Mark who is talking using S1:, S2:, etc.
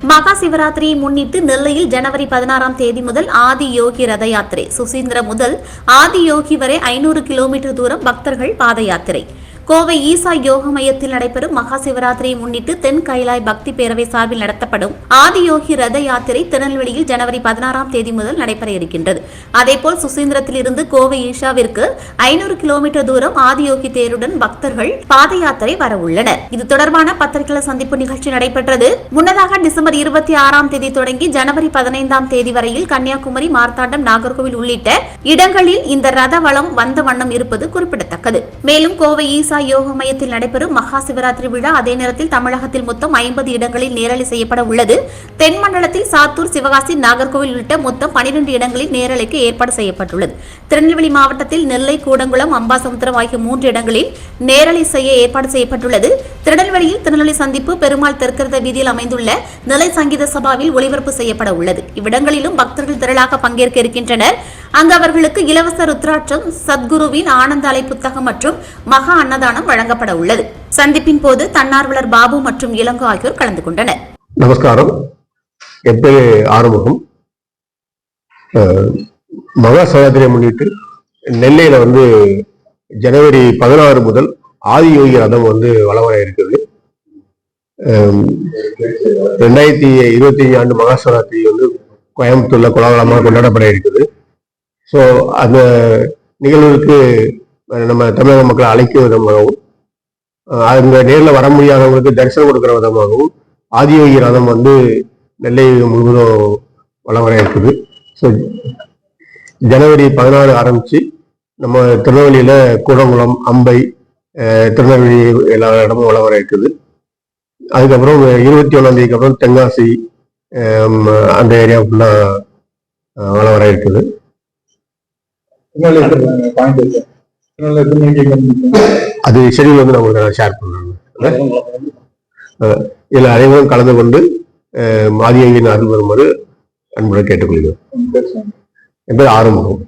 S1: மகா சிவராத்திரியை முன்னிட்டு நெல்லையில் ஜனவரி 16ஆம் தேதி முதல் ஆதி யோகி ரத யாத்திரை. சுசீந்திர முதல் ஆதி யோகி வரை 500 கிலோமீட்டர் தூரம் பக்தர்கள் பாத யாத்திரை. கோவை ஈசா யோக மையத்தில் நடைபெறும் மகா சிவராத்திரியை முன்னிட்டு தென் கைலாய் பக்தி பேரவை சார்பில் நடத்தப்படும் ஆதியோகி ரத யாத்திரை திருநெல்வேலியில் ஜனவரி 16ஆம் தேதி முதல் நடைபெற இருக்கின்றது. அதேபோல் சுசீந்திரத்தில் இருந்து கோவை ஈஷாவிற்கு 500 கிலோமீட்டர் தூரம் ஆதியோகி தேருடன் பக்தர்கள் பாத யாத்திரை வர உள்ளனர். இது தொடர்பான பத்திரிகை சந்திப்பு நிகழ்ச்சி நடைபெற்றது. முன்னதாக டிசம்பர் 26ஆம் தேதி தொடங்கி ஜனவரி 15ஆம் தேதி வரையில் கன்னியாகுமரி, மார்த்தாண்டம், நாகர்கோவில் உள்ளிட்ட இடங்களில் இந்த ரத வளம் வந்த வண்ணம் இருப்பது குறிப்பிடத்தக்கது. மேலும் கோவை ஈசா யோக மையத்தில் நடைபெறும் மகா சிவராத்திரி விழா அதே நேரத்தில் தமிழகத்தில் மொத்தம் 50 இடங்களில் நேரலை செய்யப்பட உள்ளது. தென் மண்டலத்தில் சாத்தூர், சிவகாசி, நாகர்கோவில் உள்ளிட்ட மொத்தம் 12 இடங்களில் நேரலைக்கு ஏற்பாடு செய்யப்பட்டுள்ளது. திருநெல்வேலி மாவட்டத்தில் நெல்லை, கூடங்குளம், அம்பாசமுத்திரம் ஆகிய 3 இடங்களில் நேரலை செய்ய ஏற்பாடு செய்யப்பட்டுள்ளது. திருநெல்வேலியில் திருநெல்வேலி சந்திப்பு, பெருமாள் தெற்கிருத்த வீதியில் அமைந்துள்ள நிலை சங்கீத சபாவில் ஒளிபரப்பு செய்யப்பட உள்ளது. இவ்விடங்களிலும் பக்தர்கள் திரளாக பங்கேற்க இருக்கின்றனர். அங்கு அவர்களுக்கு இலவச ருத்ராட்சம், சத்குருவின் ஆனந்த அலை புத்தகம் மற்றும் மகா அன்னதானம் வழங்கப்பட உள்ளது. சந்திப்பின் போது தன்னார்வலர் பாபு மற்றும் இளங்கோ ஆகியோர் கலந்து கொண்டனர்.
S2: நமஸ்காரம். என் பேரு ஆறுமுகம். மகா சிவராத்திரியை முன்னிட்டு நெல்லையில ஜனவரி 16 முதல் ஆதியோகி ரதம் வலம் வர இருக்குது. 2025 ஆண்டு மகா சிவராத்திரி கோயம்புத்தூர்ல கோலாகலமாக கொண்டாடப்பட இருக்குது. ஸோ அந்த நிகழ்வுக்கு நம்ம தமிழக மக்களை அழைக்கும் விதமாகவும், அங்க நேரில் வர முடியாதவங்களுக்கு தரிசனம் கொடுக்குற விதமாகவும் ஆதியோகி ரதம் நெல்லை முழுவதும் வலம் வர இருக்குது. ஸோ ஜனவரி 16 ஆரம்பிச்சு நம்ம திருநெல்வேலியில கூடங்குளம், அம்பை, திருநெல்வேலி எல்லா இடமும் வலம் வர இருக்குது. அதுக்கப்புறம் 21ஆம் தேதிக்கு அப்புறம் தென்காசி, அந்த ஏரியா ஃபுல்லா வலம் வர இருக்குது. அது ஷெடியூல் நான் உங்களுக்கு ஷேர் பண்றேன். இதுல அனைவரும் கலந்து கொண்டு ஆதியோகியின் அருள் வருமாறு அன்புடன் கேட்டுக்கொள்கிறோம். என் பேர் ஆறுமுகம்.